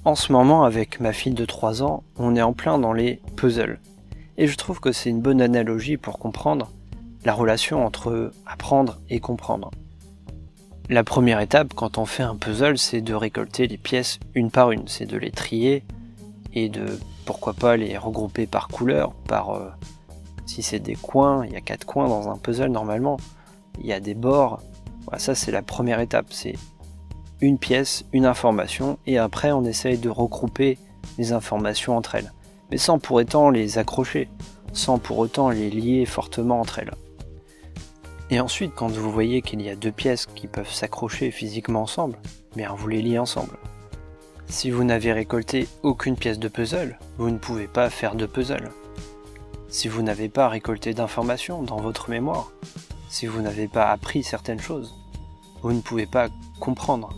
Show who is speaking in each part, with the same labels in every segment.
Speaker 1: En ce moment, avec ma fille de 3 ans, on est en plein dans les puzzles. Et je trouve que c'est une bonne analogie pour comprendre la relation entre apprendre et comprendre. La première étape quand on fait un puzzle, c'est de récolter les pièces une par une, c'est de les trier et de, pourquoi pas, les regrouper par couleur, si c'est des coins, il y a 4 coins dans un puzzle normalement, il y a des bords, voilà, ça c'est la première étape, c'est une pièce, une information, et après on essaye de regrouper les informations entre elles, mais sans pour autant les accrocher, sans pour autant les lier fortement entre elles. Et ensuite, quand vous voyez qu'il y a 2 pièces qui peuvent s'accrocher physiquement ensemble, bien vous les liez ensemble. Si vous n'avez récolté aucune pièce de puzzle, vous ne pouvez pas faire de puzzle. Si vous n'avez pas récolté d'informations dans votre mémoire, si vous n'avez pas appris certaines choses, vous ne pouvez pas comprendre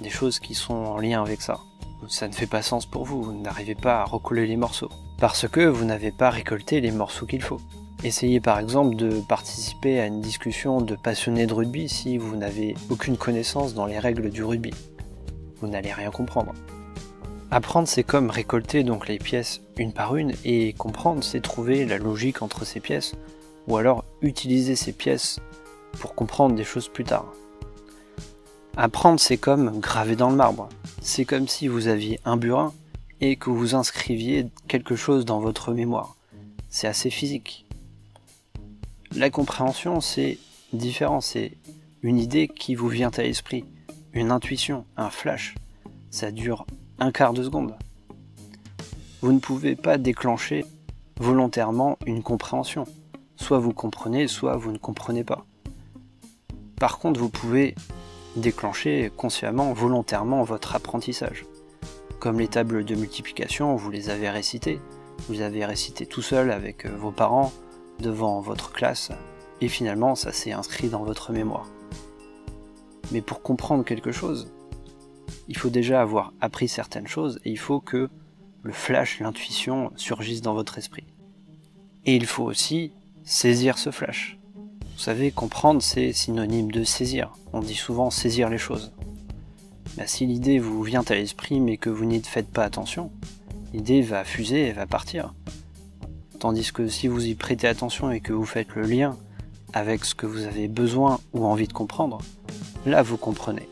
Speaker 1: des choses qui sont en lien avec ça. Ça ne fait pas sens pour vous, vous n'arrivez pas à recoller les morceaux, parce que vous n'avez pas récolté les morceaux qu'il faut. Essayez par exemple de participer à une discussion de passionnés de rugby si vous n'avez aucune connaissance dans les règles du rugby. Vous n'allez rien comprendre. Apprendre, c'est comme récolter donc les pièces une par une, et comprendre, c'est trouver la logique entre ces pièces, ou alors utiliser ces pièces pour comprendre des choses plus tard. Apprendre, c'est comme graver dans le marbre. C'est comme si vous aviez un burin et que vous inscriviez quelque chose dans votre mémoire. C'est assez physique. La compréhension, c'est différent, c'est une idée qui vous vient à l'esprit, une intuition, un flash. Ça dure un quart de seconde. Vous ne pouvez pas déclencher volontairement une compréhension. Soit vous comprenez, soit vous ne comprenez pas. Par contre, vous pouvez déclencher consciemment, volontairement votre apprentissage. Comme les tables de multiplication, vous les avez récitées. Vous avez récité tout seul avec vos parents, devant votre classe, et finalement ça s'est inscrit dans votre mémoire. Mais pour comprendre quelque chose, il faut déjà avoir appris certaines choses, et il faut que le flash, l'intuition surgisse dans votre esprit. Et il faut aussi saisir ce flash. Vous savez, comprendre, c'est synonyme de saisir. On dit souvent saisir les choses. Ben, si l'idée vous vient à l'esprit mais que vous n'y faites pas attention, l'idée va fuser et va partir. Tandis que si vous y prêtez attention et que vous faites le lien avec ce que vous avez besoin ou envie de comprendre, là vous comprenez.